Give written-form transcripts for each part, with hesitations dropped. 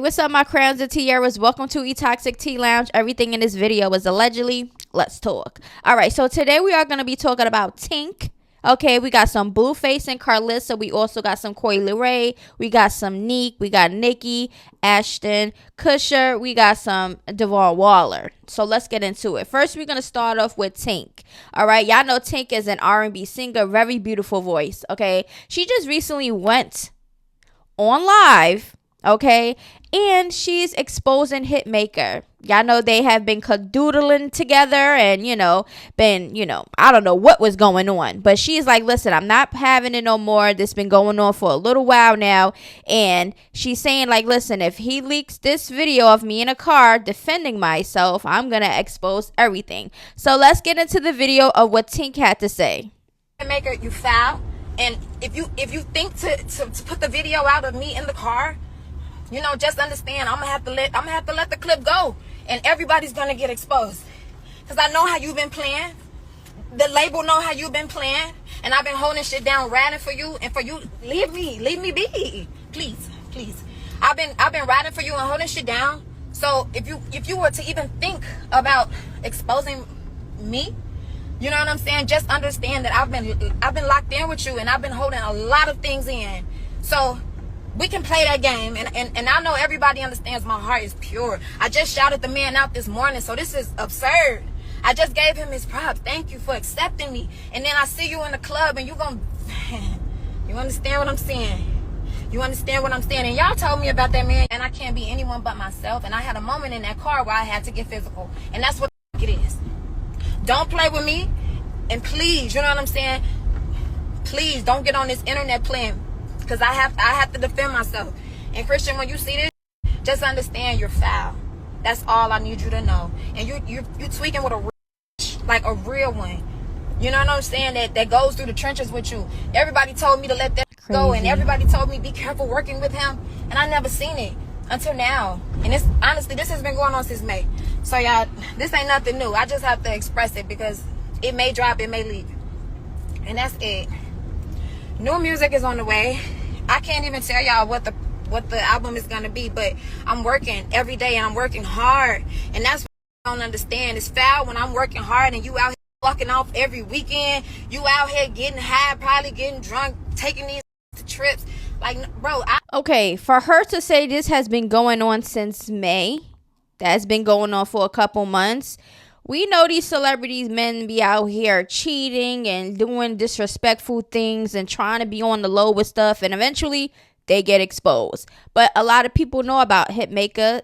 what's up, my crowns and tiaras? Welcome to EToxicTeaLounge. Everything in this video is allegedly. Let's talk. All right, so today we are going to be talking about Tink. Okay, we got some Blueface and Chrisean. We also got some Coi Leray. We got some Nique. We got Nique, Ashton Kutcher. We got some Devon Waller. So let's get into it. First, we're going to start off with Tink. All right, y'all know Tink is an R&B singer, very beautiful voice. Okay, she just recently went on live. Okay, and she's exposing Hitmaka. Y'all know they have been cadoodling together and, I don't know what was going on. But she's like, listen, I'm not having it no more. This been going on for a little while now. And she's saying, like, listen, if he leaks this video of me in a car defending myself, I'm going to expose everything. So let's get into the video of what Tink had to say. Hitmaka, you foul. And if you think to put the video out of me in the car, just understand I'm gonna have to let the clip go, and everybody's gonna get exposed. Cause I know how you've been playing. The label know how you've been playing, and I've been holding shit down, riding for you, and for you, leave me be, please. I've been riding for you and holding shit down. So if you were to even think about exposing me, you know what I'm saying? Just understand that I've been locked in with you, and I've been holding a lot of things in. So we can play that game, and I know everybody understands my heart is pure. I just shouted the man out this morning, so this is absurd. I just gave him his props. Thank you for accepting me. And then I see you in the club, and you understand what I'm saying? You understand what I'm saying? And y'all told me about that man, and I can't be anyone but myself. And I had a moment in that car where I had to get physical, and that's what it is. Don't play with me, and please, you know what I'm saying? Please don't get on this internet playing. Because I have to defend myself. And Chrisean, when you see this, just understand you're foul. That's all I need you to know. And you tweaking with a real one. You know what I'm saying? That goes through the trenches with you. Everybody told me to let that go, and everybody told me be careful working with him. And I never seen it until now. And honestly, this has been going on since May. So y'all, this ain't nothing new. I just have to express it because it may drop, it may leave. And that's it. New music is on the way. I can't even tell y'all what the album is gonna be, but I'm working every day and I'm working hard, and that's what I don't understand. It's foul when I'm working hard and you out here fucking off every weekend. You out here getting high, probably getting drunk, taking these trips. Like, bro. Okay, for her to say this has been going on since May, that's been going on for a couple months. We know these celebrities, men, be out here cheating and doing disrespectful things and trying to be on the low with stuff, and eventually they get exposed. But a lot of people know about Hitmaka.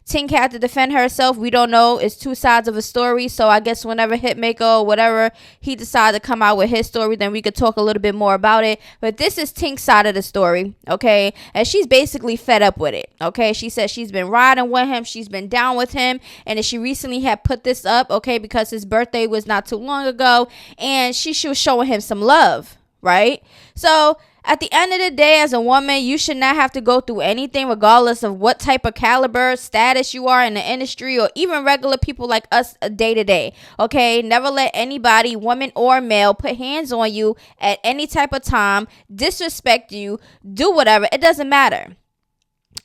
Tink had to defend herself. We don't know. It's two sides of a story. So I guess whenever Hitmaka or whatever, he decided to come out with his story, then we could talk a little bit more about it. But this is Tink's side of the story, okay? And she's basically fed up with it, okay? She said she's been riding with him. She's been down with him. And she recently had put this up, okay, because his birthday was not too long ago. And she was showing him some love, right? So at the end of the day, as a woman, you should not have to go through anything regardless of what type of caliber, status you are in the industry, or even regular people like us day to day. Okay, never let anybody, woman or male, put hands on you at any type of time, disrespect you, do whatever. It doesn't matter.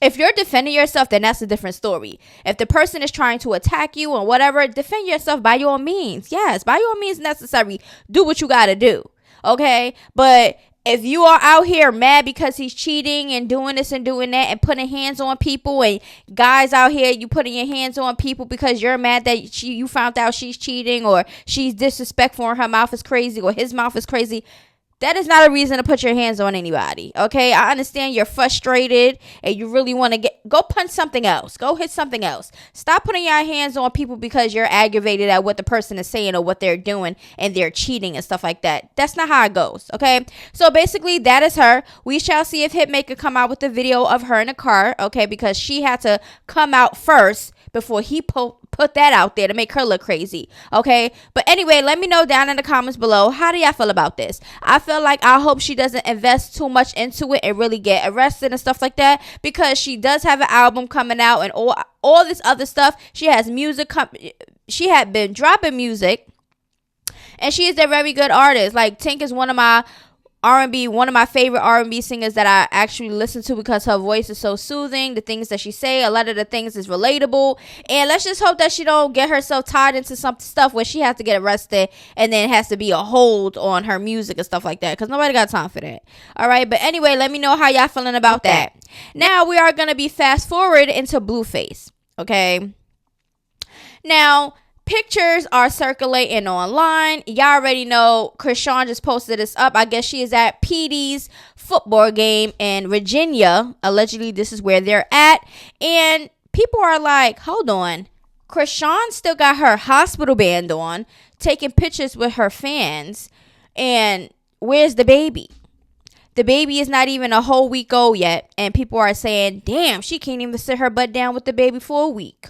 If you're defending yourself, then that's a different story. If the person is trying to attack you or whatever, defend yourself by your means. Yes, by your means necessary. Do what you got to do. Okay, but if you are out here mad because he's cheating and doing this and doing that and putting hands on people, and guys out here, you putting your hands on people because you're mad that you found out she's cheating or she's disrespectful or her mouth is crazy or his mouth is crazy, that is not a reason to put your hands on anybody, okay? I understand you're frustrated and you really want to go punch something else. Go hit something else. Stop putting your hands on people because you're aggravated at what the person is saying or what they're doing and they're cheating and stuff like that. That's not how it goes, okay? So basically, that is her. We shall see if Hitmaka come out with the video of her in a car, okay? Because she had to come out first before he put that out there to make her look crazy, okay? But anyway, let me know down in the comments below, how do y'all feel about this? I hope she doesn't invest too much into it and really get arrested and stuff like that, because she does have an album coming out and all this other stuff. She has music. She had been dropping music, and she is a very good artist. Like, Tink is one of my R&B, one of my favorite R&B singers that I actually listen to because her voice is so soothing. The things that she say, a lot of the things is relatable. And let's just hope that she don't get herself tied into some stuff where she has to get arrested and then has to be a hold on her music and stuff like that, because nobody got time for that. All right, but anyway, let me know how y'all feeling about that. Now we are going to be fast forward into Blueface, okay? Now, pictures are circulating online. Y'all already know Chrisean just posted this up. I guess she is at PD's football game in Virginia. Allegedly, this is where they're at. And people are like, hold on. Chrisean still got her hospital band on, taking pictures with her fans. And where's the baby? The baby is not even a whole week old yet. And people are saying, damn, she can't even sit her butt down with the baby for a week.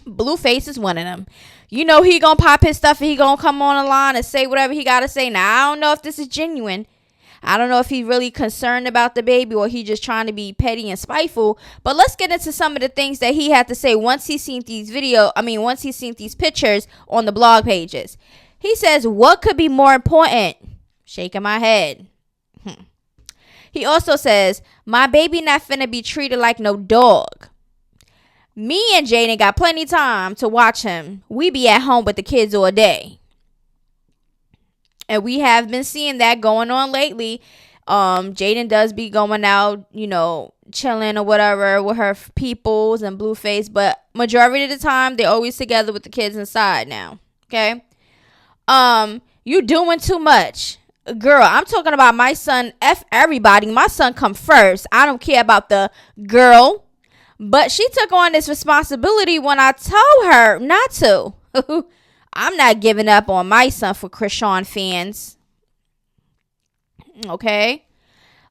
Blueface is one of them. You know he gonna pop his stuff and he gonna come on the line and say whatever he gotta say. Now, I don't know if this is genuine. I don't know if he's really concerned about the baby or he just trying to be petty and spiteful. But let's get into some of the things that he had to say once he seen these once he seen these pictures on the blog pages. He says, what could be more important? Shaking my head. He also says, my baby not finna be treated like no dog. Me and Jaidyn got plenty time to watch him. We be at home with the kids all day. And we have been seeing that going on lately. Jaidyn does be going out, chilling or whatever with her peoples and Blueface. But majority of the time, they're always together with the kids inside now. Okay? You doing too much. Girl, I'm talking about my son. F everybody. My son come first. I don't care about the girl. But she took on this responsibility when I told her not to. I'm not giving up on my son for Chrisean fans. Okay?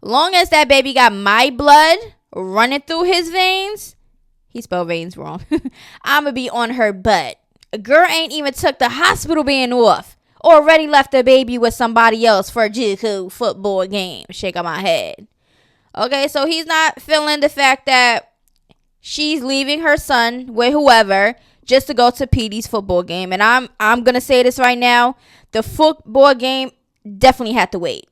Long as that baby got my blood running through his veins. He spelled veins wrong. I'm going to be on her butt. A girl ain't even took the hospital band off. Already left the baby with somebody else for a JUCO football game. Shaking my head. Okay, so he's not feeling the fact that she's leaving her son with whoever just to go to PD's football game. And I'm going to say this right now. The football game definitely had to wait.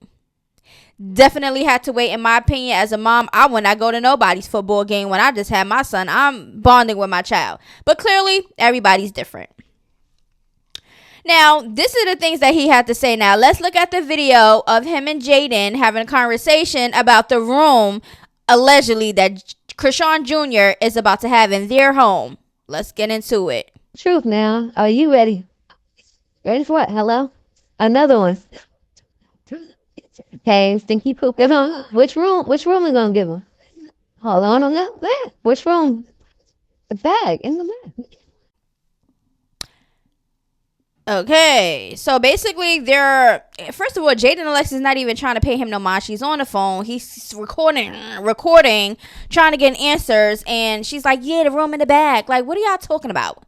Definitely had to wait. In my opinion, as a mom, I would not go to nobody's football game when I just had my son. I'm bonding with my child. But clearly, everybody's different. Now, this is the things that he had to say. Now, let's look at the video of him and Jaidyn having a conversation about the room, allegedly, that Chrisean Jr. is about to have in their home. Let's get into it. Truth now. Are you ready? Ready for what? Hello? Another one. Okay, stinky poop. Give him. Which room we gonna give him? Hold on that. Which room? The bag. In the bag. Okay, so basically first of all, Jaidyn Alexis is not even trying to pay him no mind. She's on the phone. He's recording, trying to get answers. And she's like, yeah, the room in the back. Like, what are y'all talking about?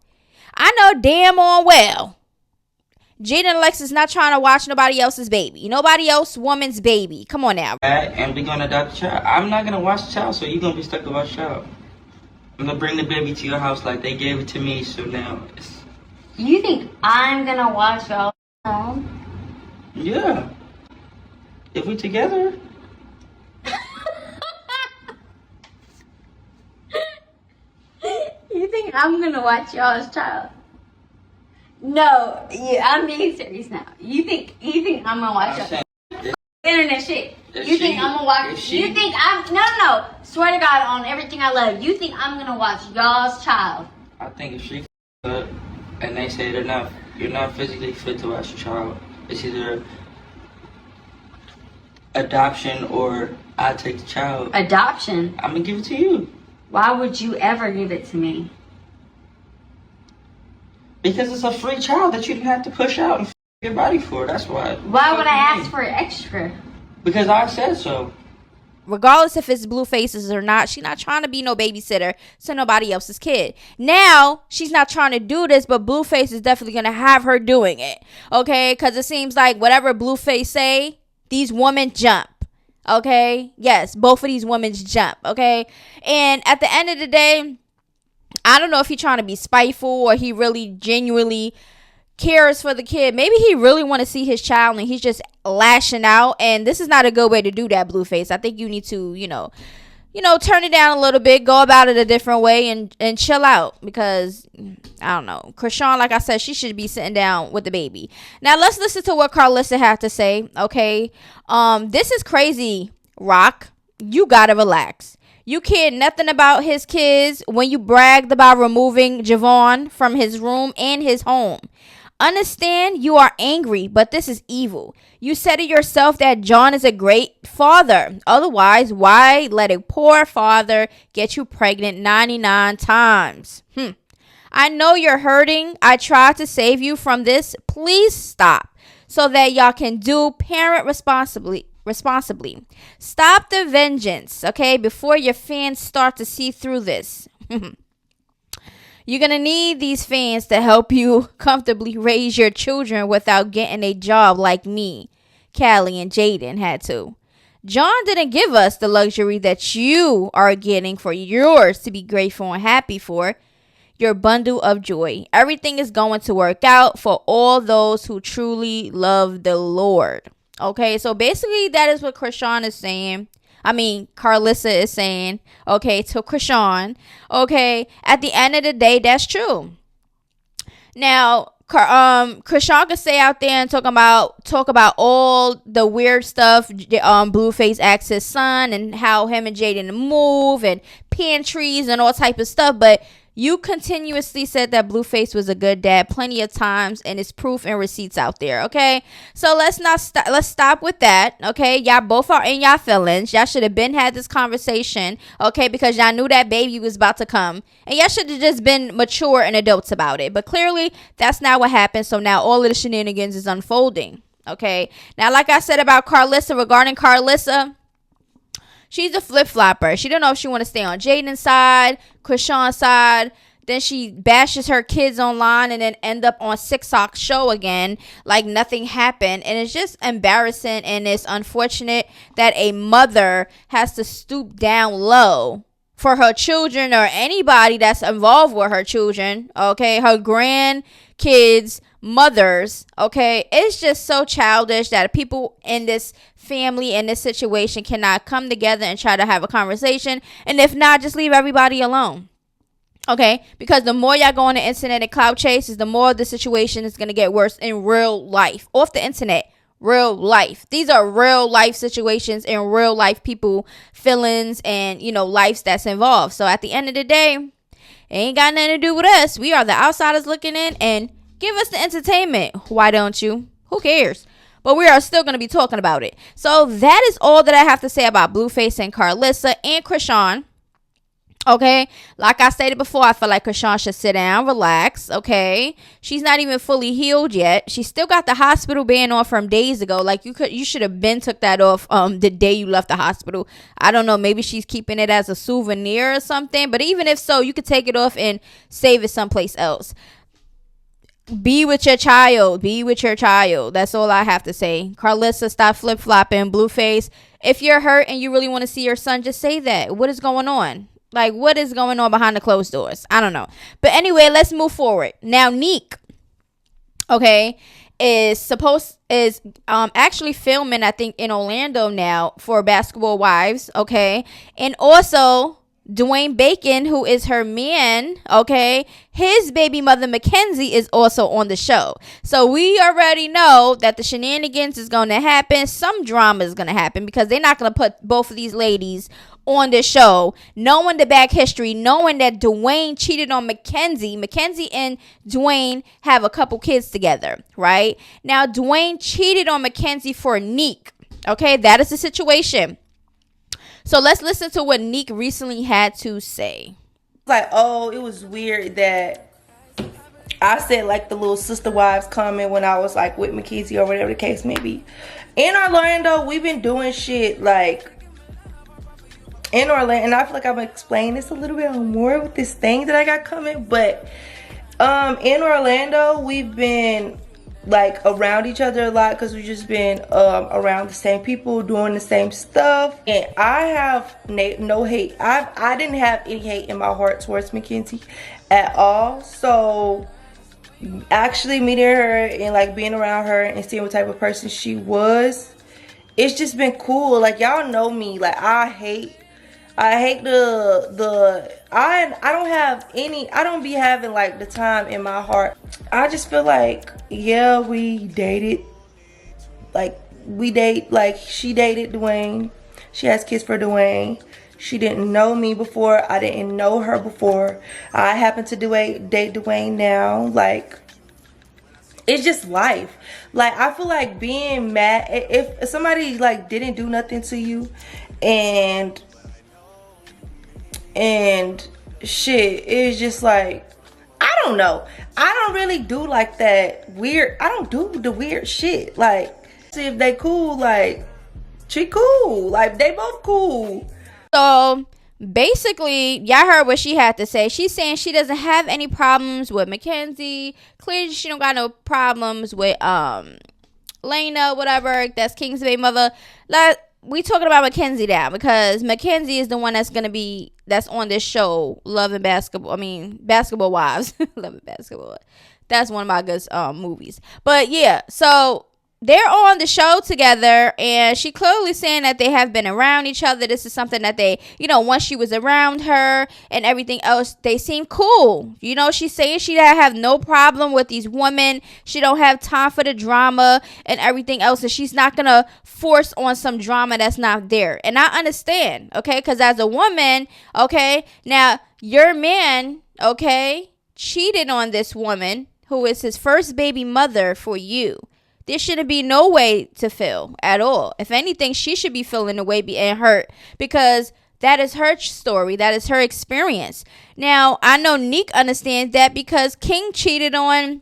I know damn on well Jaidyn Alexis is not trying to watch nobody else's baby. Nobody else woman's baby. Come on now. And we're going to adopt the child. I'm not going to watch the child, so you're going to be stuck to watch the child. I'm going to bring the baby to your house like they gave it to me, so now it's... You think I'm gonna watch y'all home? Yeah. If we together. You think I'm gonna watch y'all's child? No, I'm being serious now. You think I'm gonna watch y'all? Internet shit. You think I'm gonna watch? You think I'm no. Swear to God on everything I love. You think I'm gonna watch y'all's child? I think if she up and they say you're not physically fit to watch a child, it's either adoption or I take the child. Adoption? I'm gonna give it to you. Why would you ever give it to me? Because it's a free child that you didn't have to push out and your body for. That's why. Why would I ask for extra? Because I said so. Regardless if it's Blueface's or not, she's not trying to be no babysitter to nobody else's kid. Now, she's not trying to do this, but Blueface is definitely going to have her doing it. Okay? Because it seems like whatever Blueface say, these women jump. Okay? Yes, both of these women jump. Okay? And at the end of the day, I don't know if he's trying to be spiteful or he really genuinely cares for the kid. Maybe he really want to see his child and he's just lashing out. And this is not a good way to do that, Blueface. I think you need to, turn it down a little bit, go about it a different way, and chill out. Because, I don't know, Chrisean, like I said, she should be sitting down with the baby. Now, let's listen to what Carlissa had to say, okay? This is crazy, Rock. You gotta relax. You cared nothing about his kids when you bragged about removing Javon from his room and his home. Understand you are angry, but this is evil. You said it yourself that John is a great father. Otherwise, why let a poor father get you pregnant 99 times? I know you're hurting. I tried to save you from this. Please stop so that y'all can do parent responsibly. Stop the vengeance, okay, before your fans start to see through this. You're going to need these fans to help you comfortably raise your children without getting a job like me, Callie, and Jaidyn had to. John didn't give us the luxury that you are getting for yours to be grateful and happy for. Your bundle of joy. Everything is going to work out for all those who truly love the Lord. Okay, so basically that is what Chrisean is saying. Carlissa is saying, okay, to Chrisean. Okay, at the end of the day, that's true. Now, Chrisean could stay out there and talk about all the weird stuff. Blueface asked his son and how him and Jaidyn move and pantries and all type of stuff, but you continuously said that Blueface was a good dad plenty of times, and it's proof and receipts out there, okay? So let's stop with that, okay? Y'all both are in y'all feelings. Y'all should have been had this conversation, okay? Because y'all knew that baby was about to come, and y'all should have just been mature and adults about it. But clearly, that's not what happened. So now all of the shenanigans is unfolding, okay? Now, like I said about Carlissa, regarding Carlissa, she's a flip-flopper. She don't know if she want to stay on Jaidyn's side, Chrisean's side. Then she bashes her kids online and then end up on 6 show again like nothing happened. And it's just embarrassing, and it's unfortunate that a mother has to stoop down low for her children or anybody that's involved with her children, okay? Her grandkids, mothers, okay? It's just so childish that people in this family in this situation cannot come together and try to have a conversation, and if not, just leave everybody alone, okay? Because the more y'all go on the internet and clout chases, the more the situation is going to get worse in real life. Off the internet, real life. These are real life situations and real life people feelings and lives that's involved. So at the end of the day, it ain't got nothing to do with us. We are the outsiders looking in, and give us the entertainment. Why don't you? Who cares? But we are still going to be talking about it. So that is all that I have to say about Blueface and Carlissa and Chrisean. Okay, like I stated before, I feel like Chrisean should sit down, relax. Okay, she's not even fully healed yet. She still got the hospital ban on from days ago. Like you should have been took that off the day you left the hospital. I don't know, maybe she's keeping it as a souvenir or something. But even if so, you could take it off and save it someplace else. Be with your child. Be with your child. That's all I have to say. Carlissa, stop flip-flopping. Blueface, if you're hurt and you really want to see your son, just say that. What is going on? Like, what is going on behind the closed doors? I don't know. But anyway, let's move forward. Now, Nique, okay, is actually filming, I think, in Orlando now for Basketball Wives, okay? And also Dwayne Bacon, who is her man, okay, his baby mother Mackenzie is also on the show. So we already know that the shenanigans is going to happen. Some drama is going to happen because they're not going to put both of these ladies on the show, knowing the back history, knowing that Dwayne cheated on Mackenzie. Mackenzie and Dwayne have a couple kids together, right? Now, Dwayne cheated on Mackenzie for Nique, okay? That is the situation. So let's listen to what Nique recently had to say. Like, oh, it was weird that I said like the little sister wives comment when I was like with Mackenzie or whatever the case may be. In Orlando, we've been doing shit like in Orlando, and I feel like I'm gonna explain this a little bit more with this thing that I got coming. But in Orlando, we've been like around each other a lot because we've just been around the same people doing the same stuff. And I have no hate. I didn't have any hate in my heart towards Mackenzie at all. So actually meeting her and like being around her and seeing what type of person she was, it's just been cool. Like, y'all know me, like I hate I don't be having like the time in my heart. I just feel like, yeah, we dated, like she dated Dwayne, she has kids for Dwayne. She didn't know me before, I didn't know her before. I happen to date Dwayne now. Like, it's just life. Like, I feel like being mad if somebody like didn't do nothing to you and shit, it's just like, I don't know, I don't really do like that weird, I don't do the weird shit. Like, see if they cool, like she cool, like they both cool. So basically, y'all heard what she had to say. She's saying she doesn't have any problems with Mackenzie. Clearly she don't got no problems with Lena, whatever, that's King's baby mother. We talking about Mackenzie now, because Mackenzie is the one that's on this show, Basketball Wives. Love and Basketball. That's one of my good movies. But yeah, so they're on the show together, and she clearly saying that they have been around each other. This is something that they, once she was around her and everything else, they seem cool. She's saying she have no problem with these women. She don't have time for the drama and everything else, and she's not gonna force on some drama that's not there. And I understand, okay, because as a woman, okay, now your man, okay, cheated on this woman who is his first baby mother for you. There shouldn't be no way to feel at all. If anything, she should be feeling the way and hurt, because that is her story. That is her experience. Now, I know Nique understands that, because King cheated on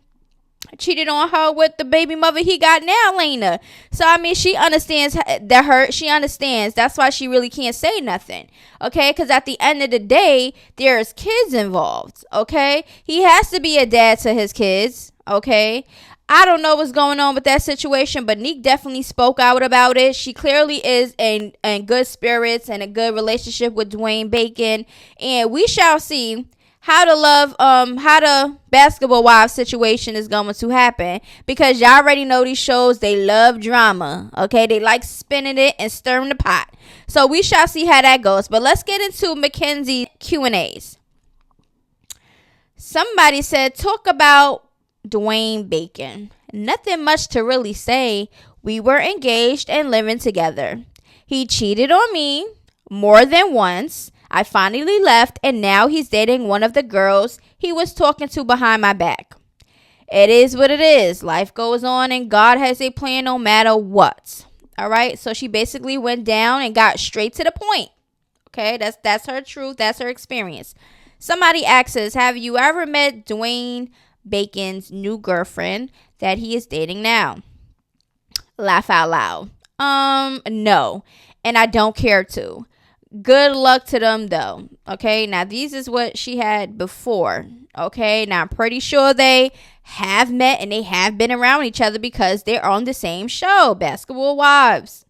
her with the baby mother he got now, Lena. So, she understands the hurt. She understands. That's why she really can't say nothing. Okay? Because at the end of the day, there's kids involved. Okay? He has to be a dad to his kids. Okay? I don't know what's going on with that situation, but Nique definitely spoke out about it. She clearly is in good spirits and a good relationship with Dwayne Bacon. And we shall see how the Basketball Wives situation is going to happen, because y'all already know these shows, they love drama. Okay, they like spinning it and stirring the pot. So we shall see how that goes. But let's get into Mackenzie Q&As. Somebody said, talk about Dwayne Bacon. Nothing much to really say. We were engaged and living together. He cheated on me more than once. I finally left, and now he's dating one of the girls he was talking to behind my back. It is what it is. Life goes on, and God has a plan no matter what. All right, so she basically went down and got straight to the point. Okay, that's her truth. That's her experience. Somebody asks, have you ever met Dwayne Bacon's new girlfriend that he is dating now? Laugh out loud. No, and I don't care to. Good luck to them though. Okay, now this is what she had before. Okay, now I'm pretty sure they have met and they have been around each other, because they're on the same show, Basketball Wives.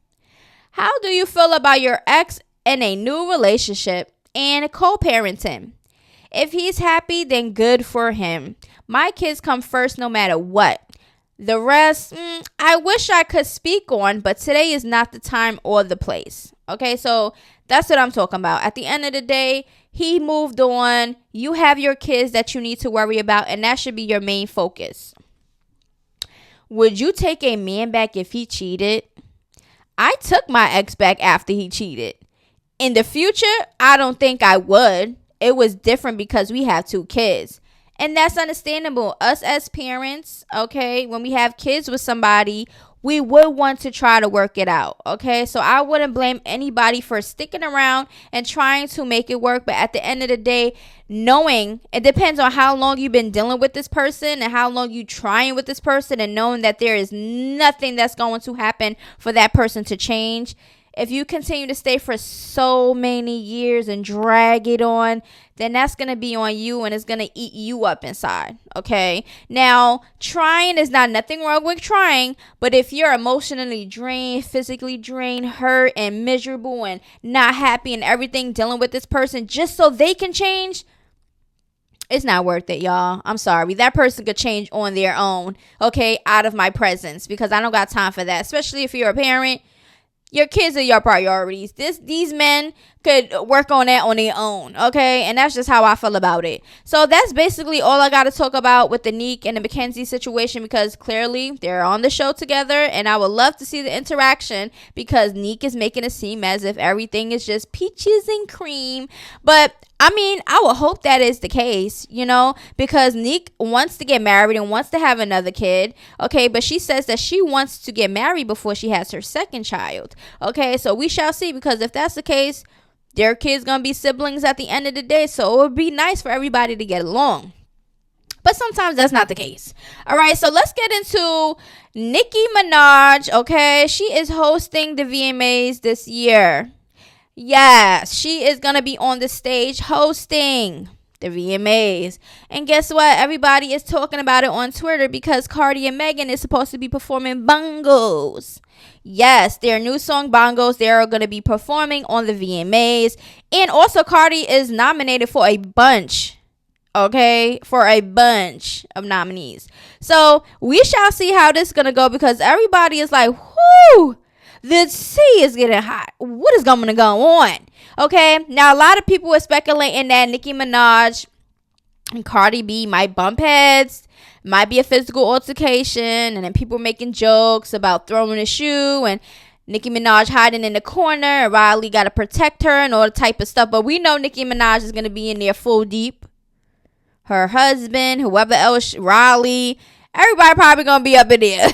How do you feel about your ex in a new relationship and co-parenting? If he's happy, then good for him. My kids come first no matter what. The rest, I wish I could speak on, but today is not the time or the place. Okay, so that's what I'm talking about. At the end of the day, he moved on. You have your kids that you need to worry about, and that should be your main focus. Would you take a man back if he cheated? I took my ex back after he cheated. In the future, I don't think I would. It was different because we have 2 kids. And that's understandable. Us as parents, okay, when we have kids with somebody, we would want to try to work it out, okay? So I wouldn't blame anybody for sticking around and trying to make it work. But at the end of the day, knowing, it depends on how long you've been dealing with this person and how long you trying with this person, and knowing that there is nothing that's going to happen for that person to change. If you continue to stay for so many years and drag it on, then that's going to be on you, and it's going to eat you up inside. Okay. Now, trying is not nothing wrong with trying, but if you're emotionally drained, physically drained, hurt, and miserable, and not happy and everything, dealing with this person just so they can change, It's not worth it, y'all. I'm sorry. That person could change on their own, okay, out of my presence, because I don't got time for that, especially if you're a parent. Your kids are your priorities. These men could work on that on their own, okay? And that's just how I feel about it. So that's basically all I got to talk about with the Nique and the Mackenzie situation, because clearly they're on the show together, and I would love to see the interaction, because Nique is making it seem as if everything is just peaches and cream. But I mean, I would hope that is the case, you know, because Nique wants to get married and wants to have another kid, okay? But she says that she wants to get married before she has her second child, okay? So we shall see, because if that's the case, their kids gonna be siblings at the end of the day, so it would be nice for everybody to get along. But sometimes that's not the case. All right, so let's get into Nicki Minaj, okay? She is hosting the VMAs this year. Yes, she is going to be on the stage hosting the VMAs. And guess what? Everybody is talking about it on Twitter, because Cardi and Megan is supposed to be performing Bongos. Yes, their new song Bongos, they are going to be performing on the VMAs. And also Cardi is nominated for a bunch. Okay, for a bunch of nominees. So we shall see how this is going to go, because everybody is like, whoo, the sea is getting hot. What is going to go on? Okay, now a lot of people are speculating that Nicki Minaj and Cardi B might bump heads, might be a physical altercation, and then people making jokes about throwing a shoe and Nicki Minaj hiding in the corner and Riley got to protect her and all the type of stuff. But we know Nicki Minaj is going to be in there full deep. Her husband, whoever else, Riley, everybody probably going to be up in there.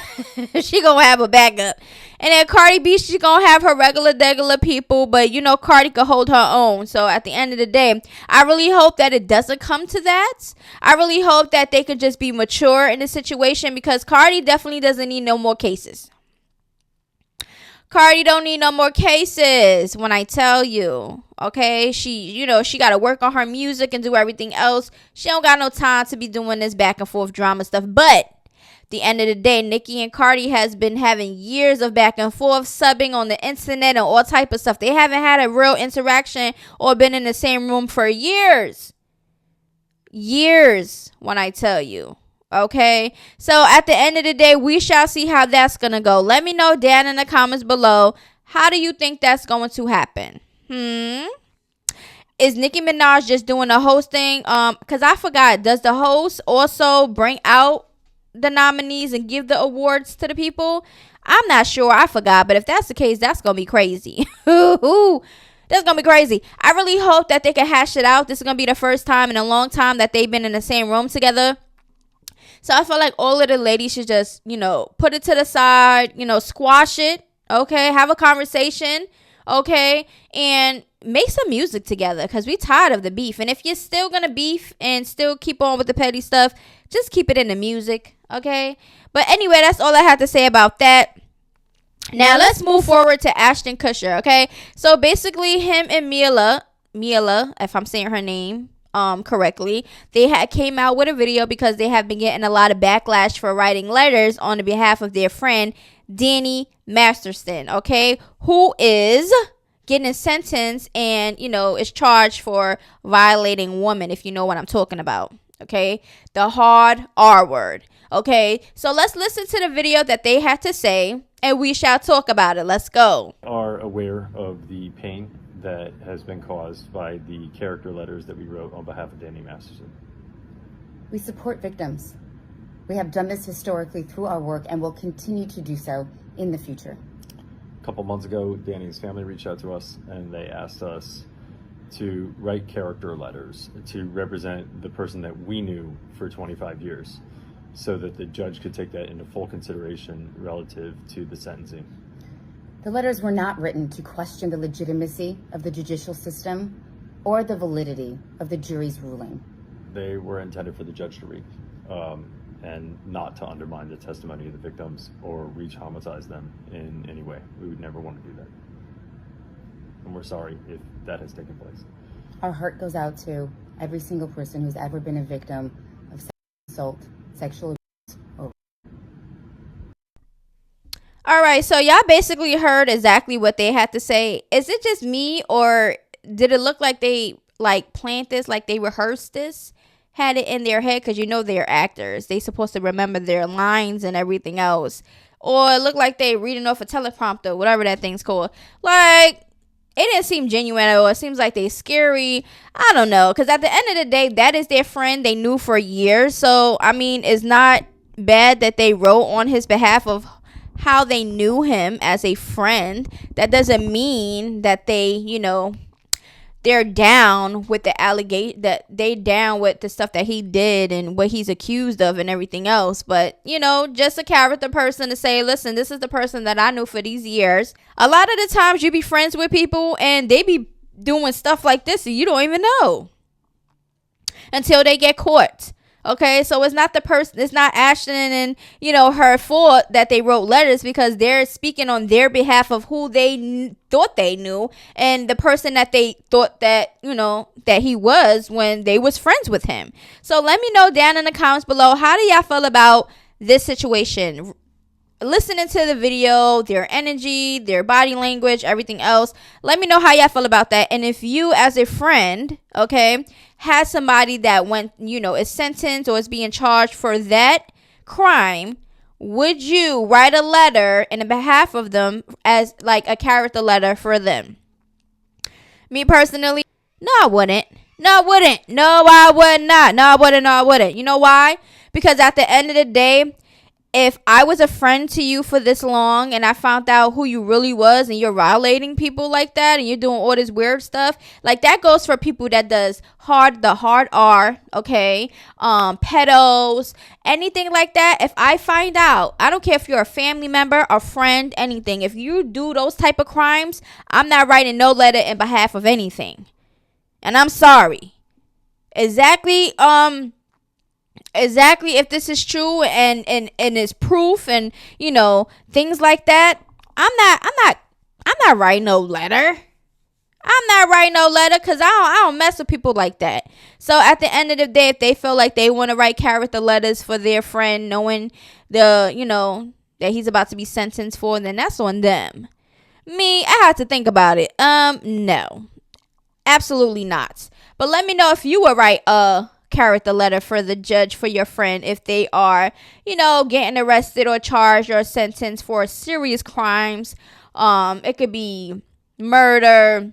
She going to have a backup. And then Cardi B, she's going to have her regular people. But, you know, Cardi could hold her own. So, at the end of the day, I really hope that it doesn't come to that. I really hope that they could just be mature in the situation. Because Cardi definitely doesn't need no more cases. Cardi don't need no more cases, when I tell you. Okay? She got to work on her music and do everything else. She don't got no time to be doing this back and forth drama stuff. But the end of the day, Nicki and Cardi has been having years of back and forth, subbing on the internet and all type of stuff. They haven't had a real interaction or been in the same room for years. Years, when I tell you. Okay? So, at the end of the day, we shall see how that's going to go. Let me know down in the comments below. How do you think that's going to happen? Is Nicki Minaj just doing the hosting? Because I forgot. Does the host also bring out the nominees and give the awards to the people? I'm not sure. I forgot. But if that's the case, that's going to be crazy. That's going to be crazy. I really hope that they can hash it out. This is going to be the first time in a long time that they've been in the same room together. So I feel like all of the ladies should just, put it to the side, squash it. Okay. Have a conversation. Okay. And make some music together, because we tired of the beef. And if you're still going to beef and still keep on with the petty stuff, just keep it in the music. Okay. But anyway, that's all I have to say about that. Now let's move forward to Ashton Kutcher. Okay. So basically him and Mila, if I'm saying her name correctly, they came out with a video because they have been getting a lot of backlash for writing letters on the behalf of their friend Danny Masterson, okay, who is getting sentenced and is charged for violating women, if you know what I'm talking about. Okay, the hard R word. Okay, so let's listen to the video that they had to say, and we shall talk about it. Let's go. Are aware of the pain that has been caused by the character letters that we wrote on behalf of Danny Masterson. We support victims. We have done this historically through our work and will continue to do so in the future. A couple months ago, Danny's family reached out to us and they asked us to write character letters to represent the person that we knew for 25 years so that the judge could take that into full consideration relative to the sentencing. The letters were not written to question the legitimacy of the judicial system or the validity of the jury's ruling. They were intended for the judge to read and not to undermine the testimony of the victims or re-traumatize them in any way. We would never want to do that. And we're sorry if that has taken place. Our heart goes out to every single person who's ever been a victim of sexual assault, sexual abuse, or... All right, so y'all basically heard exactly what they had to say. Is it just me, or did it look like they planned this, like they rehearsed this? had it in their head, because you know they're actors. They supposed to remember their lines and everything else. Or it looked like they reading off a teleprompter, whatever that thing's called. Like, it didn't seem genuine at all. It seems like they scary. I don't know. Because at the end of the day, that is their friend they knew for years. So, I mean, it's not bad that they wrote on his behalf of how they knew him as a friend. That doesn't mean that they, you know, they're down with the allegation, that they down with the stuff that he did and what he's accused of and everything else. But, you know, just a character person to say, listen, this is the person that I knew for these years. A lot of the times you be friends with people and they be doing stuff like this and you don't even know until they get caught. Okay, so it's not the person, it's not Ashton and, you know, her fault that they wrote letters, because they're speaking on their behalf of who they thought they knew and the person that they thought that, you know, that he was when they was friends with him. So let me know down in the comments below, how do y'all feel about this situation? Listening to the video, their energy, their body language, everything else. Let me know how y'all feel about that. And if you as a friend, okay, has somebody that went, you know, is sentenced or is being charged for that crime, would you write a letter in behalf of them as like a character letter for them? Me personally, no, I wouldn't. No, I wouldn't. No, I would not. No, I wouldn't. No, I wouldn't. You know why? Because at the end of the day, if I was a friend to you for this long and I found out who you really was and you're violating people like that and you're doing all this weird stuff, like that goes for people that does the hard R, okay, pedos, anything like that. If I find out, I don't care if you're a family member, a friend, anything, if you do those type of crimes, I'm not writing no letter in behalf of anything. And I'm sorry. Exactly if this is true and is proof and, you know, things like that, I'm not writing no letter. I'm not writing no letter, because I don't mess with people like that. So at the end of the day, if they feel like they want to write character letters for their friend, knowing the, you know, that he's about to be sentenced for, then that's on them. Me, I have to think about it. No, absolutely not. But let me know if you would write a character letter for the judge for your friend if they are, you know, getting arrested or charged or sentenced for serious crimes. It could be murder.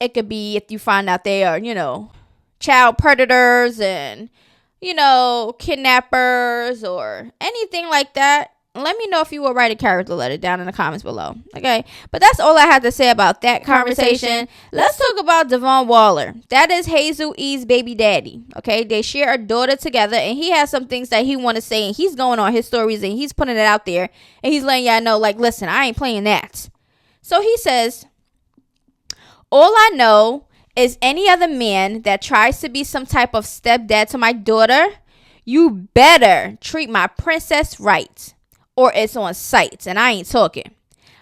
It could be if you find out they are, you know, child predators and, you know, kidnappers or anything like that. Let me know if you will write a character letter down in the comments below. Okay. But that's all I have to say about that conversation. Let's talk about Devon Waller. That is Hazel E's baby daddy. Okay. They share a daughter together and he has some things that he want to say and he's going on his stories and he's putting it out there and he's letting y'all know, like, listen, I ain't playing that. So he says, all I know is any other man that tries to be some type of stepdad to my daughter, you better treat my princess right. Or it's on sight, and I ain't talking.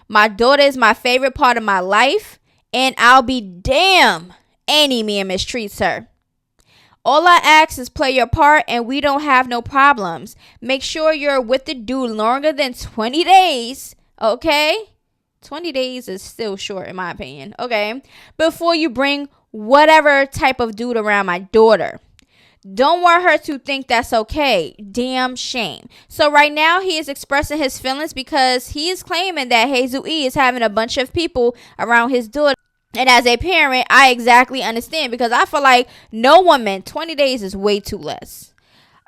My daughter is my favorite part of my life, and I'll be damn any man mistreats her. All I ask is play your part, and we don't have no problems. Make sure you're with the dude longer than 20 days, okay? 20 days is still short, in my opinion, okay? Before you bring whatever type of dude around my daughter. Don't want her to think that's okay. Damn shame. So right now he is expressing his feelings because he is claiming that Hazel E is having a bunch of people around his daughter. And as a parent, I exactly understand, because I feel like no woman, 20 days is way too less.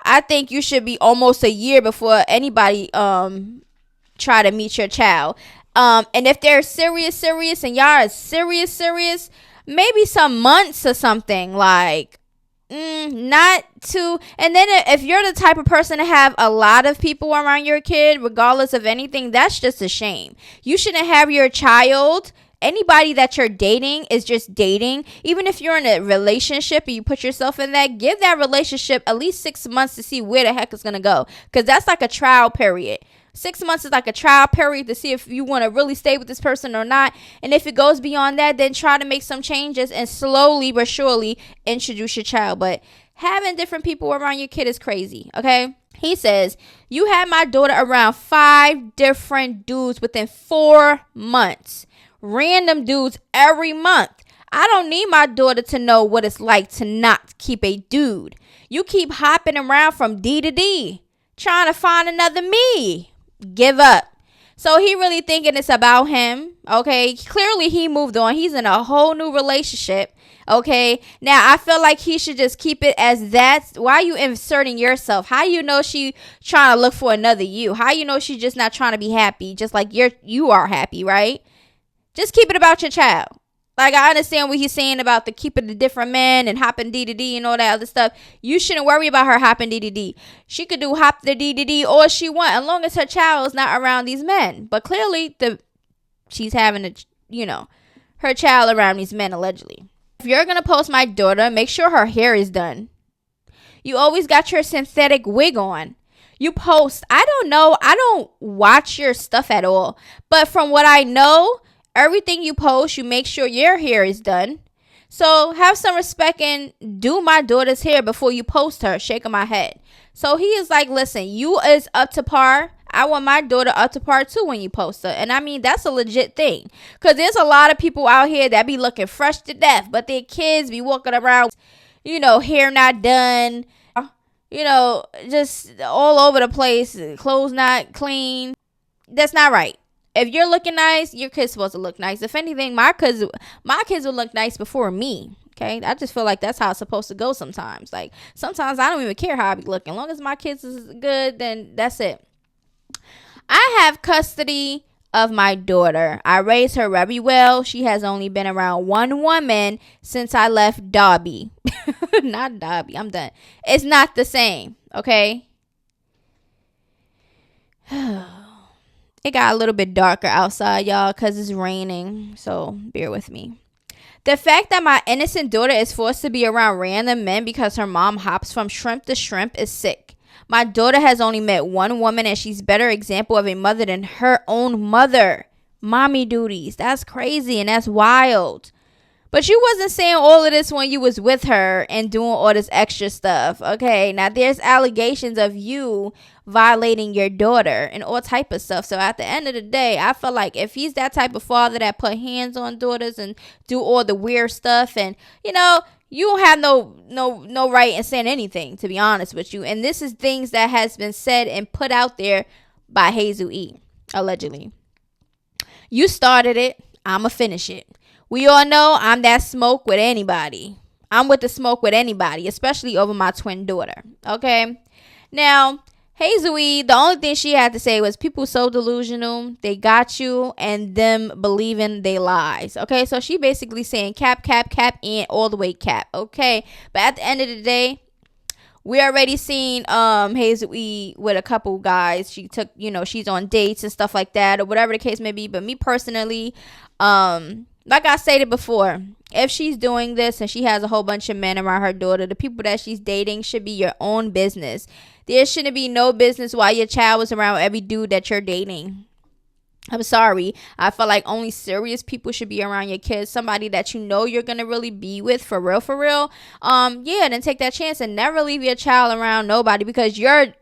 I think you should be almost a year before anybody try to meet your child. And if they're serious and y'all are serious, maybe some months or something, like not too. And then if you're the type of person to have a lot of people around your kid, regardless of anything, that's just a shame. You shouldn't have your child, anybody that you're dating is just dating. Even if you're in a relationship and you put yourself in that, give that relationship at least 6 months to see where the heck it's gonna go, because that's like a trial period. 6 months is like a trial period to see if you want to really stay with this person or not. And if it goes beyond that, then try to make some changes and slowly but surely introduce your child. But having different people around your kid is crazy, okay? He says, you had my daughter around 5 different dudes within 4 months. Random dudes every month. I don't need my daughter to know what it's like to not keep a dude. You keep hopping around from D to D, trying to find another me. Give up. So he really thinking it's about him, okay? Clearly he moved on. He's in a whole new relationship, okay? Now, I feel like he should just keep it as that. Why are you inserting yourself? How you know she trying to look for another you? How you know she's just not trying to be happy, just like you are happy, right? Just keep it about your child. Like, I understand what he's saying about the keeping the different men and hopping D to D and all that other stuff. You shouldn't worry about her hopping D to D. She could do hop the D to D all she want, as long as her child is not around these men. But clearly, she's having her child around these men, allegedly. If you're going to post my daughter, make sure her hair is done. You always got your synthetic wig on. You post. I don't know. I don't watch your stuff at all. But from what I know, everything you post, you make sure your hair is done. So have some respect and do my daughter's hair before you post her, shaking my head. So he is like, listen, you is up to par. I want my daughter up to par too when you post her. And I mean, that's a legit thing. Because there's a lot of people out here that be looking fresh to death, but their kids be walking around, hair not done, just all over the place, clothes not clean. That's not right. If you're looking nice, your kid's supposed to look nice. If anything, my kids will look nice before me. Okay, I just feel like that's how it's supposed to go sometimes. Like, sometimes I don't even care how I be looking. As long as my kids is good, then that's it. I have custody of my daughter. I raised her very well. She has only been around one woman since I left Darby. Not Darby. I'm done. It's not the same. Okay. It got a little bit darker outside, y'all, because it's raining. So bear with me. The fact that my innocent daughter is forced to be around random men because her mom hops from shrimp to shrimp is sick. My daughter has only met one woman, and she's a better example of a mother than her own mother. Mommy duties. That's crazy, and that's wild. But you wasn't saying all of this when you was with her and doing all this extra stuff. Okay, now there's allegations of you violating your daughter and all type of stuff. So at the end of the day, I feel like if he's that type of father that put hands on daughters and do all the weird stuff, and you don't have no right in saying anything, to be honest with you. And this is things that has been said and put out there by Hazel E, allegedly. You started it. I'ma finish it. We all know I'm that smoke with anybody. I'm with the smoke with anybody, especially over my twin daughter. Okay. Now, Hazel E, the only thing she had to say was people so delusional, they got you, and them believing they lies. Okay, so she basically saying cap, and all the way cap. Okay, but at the end of the day, we already seen Hazel E with a couple guys. She took, she's on dates and stuff like that, or whatever the case may be. But me personally, like I stated before, if she's doing this and she has a whole bunch of men around her daughter, the people that she's dating should be your own business. There shouldn't be no business why your child was around every dude that you're dating. I'm sorry. I feel like only serious people should be around your kids. Somebody that you're going to really be with for real. Then take that chance and never leave your child around nobody, because you're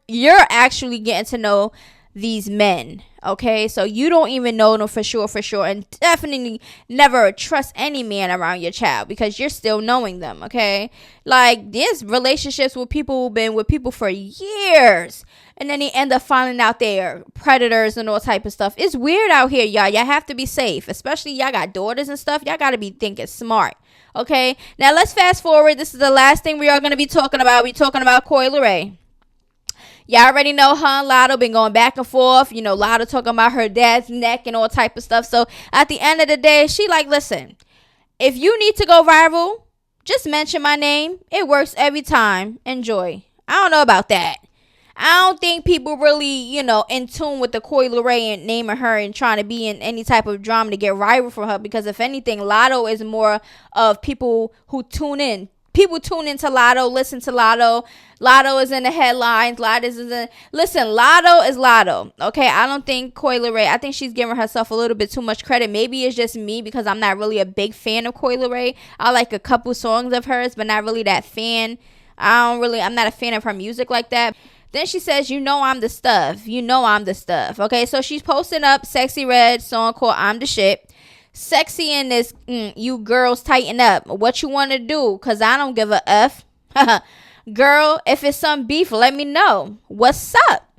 actually getting to know these men. Okay, so you don't even know them for sure, and definitely never trust any man around your child because you're still knowing them. Okay, like there's relationships with people who've been with people for years, and then they end up finding out they're predators and all type of stuff. It's weird out here, y'all. Y'all have to be safe, especially y'all got daughters and stuff. Y'all got to be thinking smart. Okay, now let's fast forward. This is the last thing we are going to be talking about. We're talking about Coi Leray. Y'all already know her and Lotto been going back and forth. Lotto talking about her dad's neck and all type of stuff. So at the end of the day, she like, listen, if you need to go viral, just mention my name. It works every time. Enjoy. I don't know about that. I don't think people really, in tune with the Coi Leray and naming her and trying to be in any type of drama to get viral for her. Because if anything, Lotto is more of people who tune in. People tune into Lotto, listen to Lotto. Lotto is in the headlines. Lotto is Lotto. Okay, I don't think Coi Leray, I think she's giving herself a little bit too much credit. Maybe it's just me because I'm not really a big fan of Coi Leray. I like a couple songs of hers, but not really that fan. I'm not a fan of her music like that. Then she says, I'm the stuff. I'm the stuff. Okay, so she's posting up Sexy Red song called I'm the Shit. Sexy in this, you girls tighten up. What you want to do? Because I don't give a F. Girl, if it's some beef, let me know. What's up?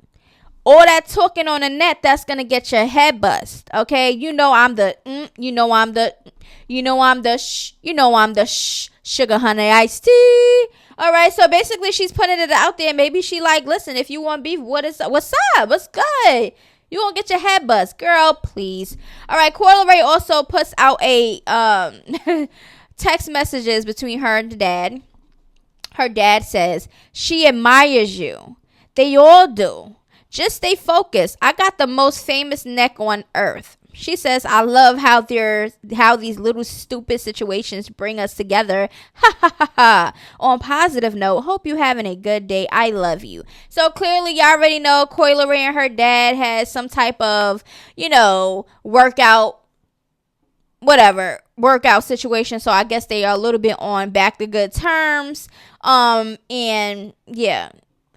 All that talking on the net, that's going to get your head bust. Okay? You know I'm the, sugar honey iced tea. All right, so basically she's putting it out there. Maybe she like, listen, if you want beef, what's up? What's good? You won't get your head bust. Girl, please. All right, Coi Leray also puts out a text messages between her and the dad. Her dad says, she admires you. They all do. Just stay focused. I got the most famous neck on earth. She says, I love how these little stupid situations bring us together. Ha ha ha ha. On positive note, hope you having a good day. I love you. So clearly y'all already know Coi Leray and her dad has some type of, workout situation. So I guess they are a little bit on back to good terms. And yeah.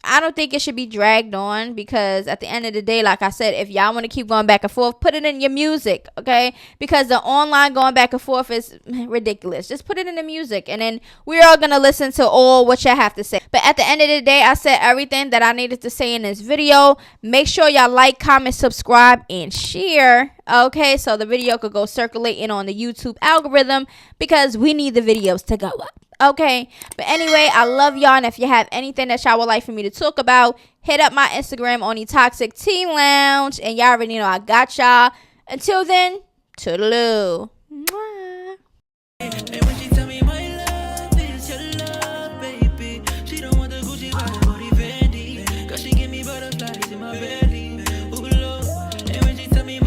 I don't think it should be dragged on because at the end of the day, like I said, if y'all want to keep going back and forth, put it in your music, okay? Because the online going back and forth is ridiculous. Just put it in the music and then we're all going to listen to all what y'all have to say. But at the end of the day, I said everything that I needed to say in this video. Make sure y'all like, comment, subscribe, and share, okay? So the video could go circulating on the YouTube algorithm because we need the videos to go up. Okay, but anyway, I love y'all, and if you have anything that y'all would like for me to talk about, hit up my Instagram on EToxicTeaLounge, and y'all already know I got y'all. Until then, toodaloo.